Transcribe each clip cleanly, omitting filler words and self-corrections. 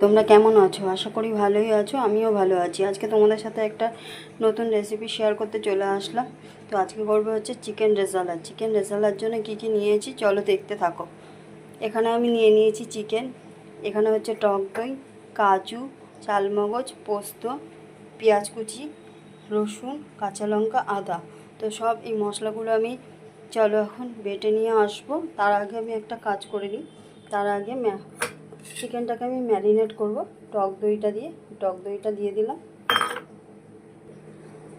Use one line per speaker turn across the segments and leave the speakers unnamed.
তোমরা কেমন আছো? আশা করি ভালোই আছো। আমিও ভালো আছি। আজকে তোমাদের সাথে একটা নতুন রেসিপি শেয়ার করতে চলে আসলাম। তো আজকে করবো হচ্ছে চিকেন রেজালা। চিকেন রেজালার জন্য কী কী নিয়েছি চলো দেখতে থাকো। এখানে আমি নিয়ে নিয়েছি চিকেন, এখানে হচ্ছে টক দই, কাজু, চালমগজ, পোস্ত, পেঁয়াজ কুচি, রসুন, কাঁচা লঙ্কা, আদা। তো সব এই মশলাগুলো আমি চলো এখন বেটে নিয়ে আসবো। তার আগে আমি একটা কাজ করে নিই। তার আগে চিকেনটাকে আমি ম্যারিনেট করব টক দইটা দিয়ে। টক দইটা দিয়ে দিলাম।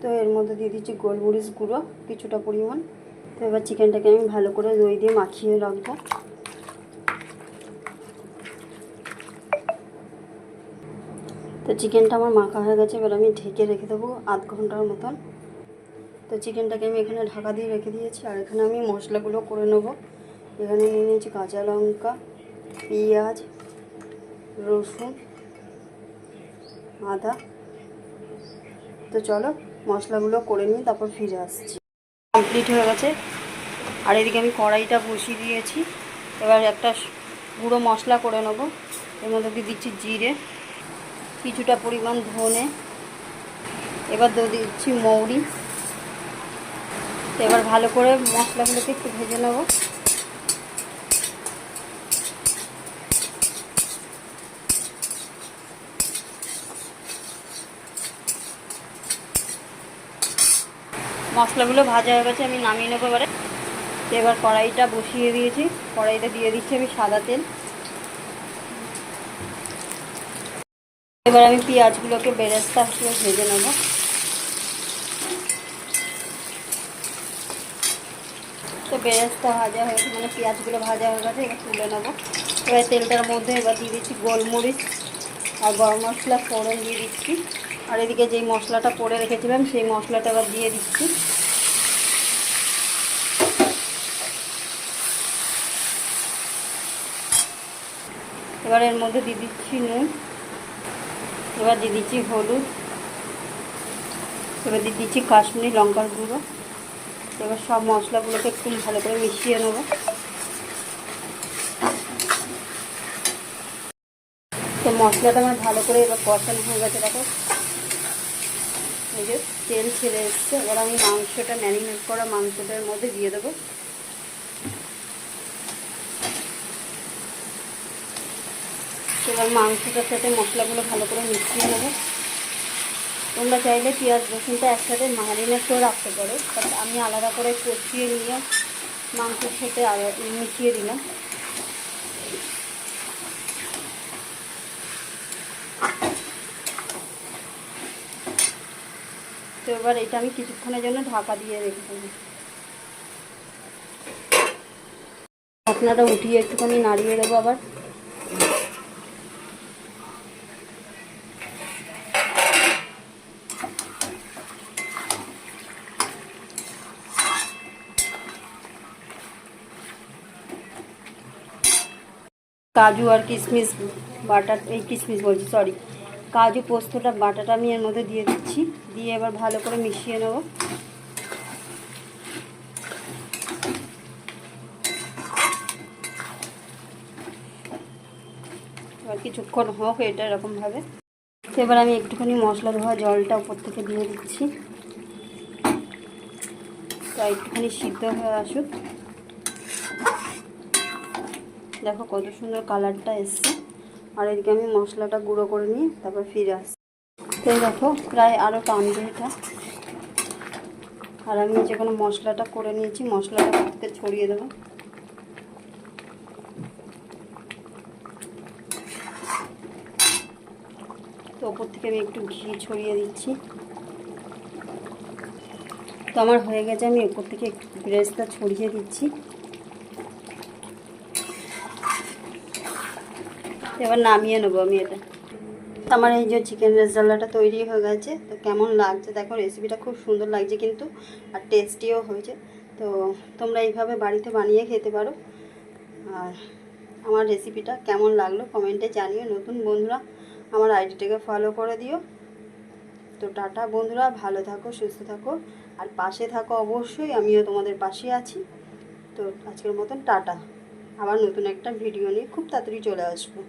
তো এর মধ্যে দিয়ে দিচ্ছি গোলমরিচ গুঁড়ো কিছুটা পরিমাণ। তো এবার চিকেনটাকে আমি ভালো করে দই দিয়ে মাখিয়ে রাখবো। তো চিকেনটা আমার মাখা হয়ে গেছে, এবার আমি ঢেকে রেখে দেবো আধ ঘন্টার মতন। তো চিকেনটাকে আমি এখানে ঢাকা দিয়ে রেখে দিয়েছি। আর এখানে আমি মশলাগুলো করে নেব। এখানে নিয়ে নিয়েছি কাঁচা লঙ্কা, পেঁয়াজ, রসুন, আদা। তো চলো মশলাগুলো করে নিই, তারপর ফিরে আসছি। কমপ্লিট হয়ে গেছে। আর এদিকে আমি কড়াইটা বসিয়ে দিয়েছি। এবার একটা গুঁড়ো মশলা করে নেবো। এর মধ্যে দিয়ে দিচ্ছি জিরে, কিছুটা পরিমাণ ধনে, এবার দিয়ে দিচ্ছি মৌরি। এবার ভালো করে মশলাগুলোকে একটু ভেজে নেব। মশলাগুলো ভাজা হয়ে গেছে, আমি নামিয়ে নেবো এবারে। এবার কড়াইটা বসিয়ে দিয়েছি। কড়াইতে দিয়ে দিচ্ছি আমি সাদা তেল। এবার আমি পেঁয়াজগুলোকে বেরেস্তা হিসেবে ভেজে নেব। তো বেরেস্তা ভাজা হয়ে গেছে, মানে পেঁয়াজগুলো ভাজা হয়ে গেছে। এবার তুলে নেবো। এবার তেলটার মধ্যে এবার দিয়ে দিচ্ছি গোলমরিচ আর গরম মশলা ফোড়ন দিয়ে দিচ্ছি। আর এদিকে যেই মশলাটা করে রেখেছিলাম সেই মশলাটা এবার দিয়ে দিচ্ছি। এবার এর মধ্যে দিয়ে দিচ্ছি নুন, এবার দিয়ে দিচ্ছি হলুদ, এবার দিয়ে দিচ্ছি কাশ্মীরি লঙ্কার গুঁড়ো। এবার সব মশলাগুলোকে একটু ভালো করে মিশিয়ে নেব। তো মশলাটা আমার ভালো করে এবার কষানো হয়ে গেছে। দেখো এই যে তেল ছেড়ে এসছে। এবার আমি মাংসটা ম্যারিনেট করা মাংসটার মধ্যে দিয়ে দেবো। এবার মাংসটার সাথে মশলাগুলো ভালো করে মিশিয়ে নেবো। তোমরা চাইলে পেঁয়াজ রসুনটা একসাথে ম্যারিনেট করে রাখতে পারো, বাট আমি আলাদা করে কষিয়ে নিয়ে মাংসের সাথে মিশিয়ে দিলাম। তো এবার এটা আমি কিছুক্ষণের জন্য ঢাকা দিয়ে রেখে দেবো। ঢাকনাটা উঠিয়ে একটুখানি নাড়িয়ে দেবো আবার। কাজু আর কিশমিশ বাটা, এই কিশমিশ বলছি, সরি, কাজু পোস্তটা বাটাটা আমি এর মধ্যে দিয়ে দিচ্ছি। দিয়ে এবার ভালো করে মিশিয়ে নেব। এবার কিছুক্ষণ হোক এটা এরকমভাবে। এবার আমি একটুখানি মশলা ধোয়া জলটা উপর থেকে দিয়ে দিচ্ছি। তো একটুখানি সিদ্ধ হয়ে আসুক। দেখো কত সুন্দর কালারটা এসছে। আর এদিকে আমি মশলাটা গুঁড়ো করে নিয়ে তারপর ফিরে আসছি। তো দেখো প্রায় আরও টানবে এটা। আর আমি যে কোনো মশলাটা করে নিয়েছি, মশলাটা করতে ছড়িয়ে দেবো। তো ওপর থেকে আমি একটু ঘি ছড়িয়ে দিচ্ছি। তো আমার হয়ে গেছে, আমি ওপর থেকে একটু বেরেস্তা ছড়িয়ে দিচ্ছি। এবার নামিয়ে নেবো আমি এটা। আমার এই যে চিকেন রেজালাটা তৈরি হয়ে গেছে। তো কেমন লাগছে দেখো, রেসিপিটা খুব সুন্দর লাগছে কিন্তু, আর টেস্টিও হয়েছে। তো তোমরা এইভাবে বাড়িতে বানিয়ে খেতে পারো। আর আমার রেসিপিটা কেমন লাগলো কমেন্টে জানিও। নতুন বন্ধুরা আমার আইডিটাকে ফলো করে দিও। তো টাটা বন্ধুরা, ভালো থাকো, সুস্থ থাকো, আর পাশে থাকো অবশ্যই। আমিও তোমাদের পাশে আছি। তো আজকের মতন টাটা। আবার নতুন একটা ভিডিও নিয়ে খুব তাড়াতাড়ি চলে আসবো।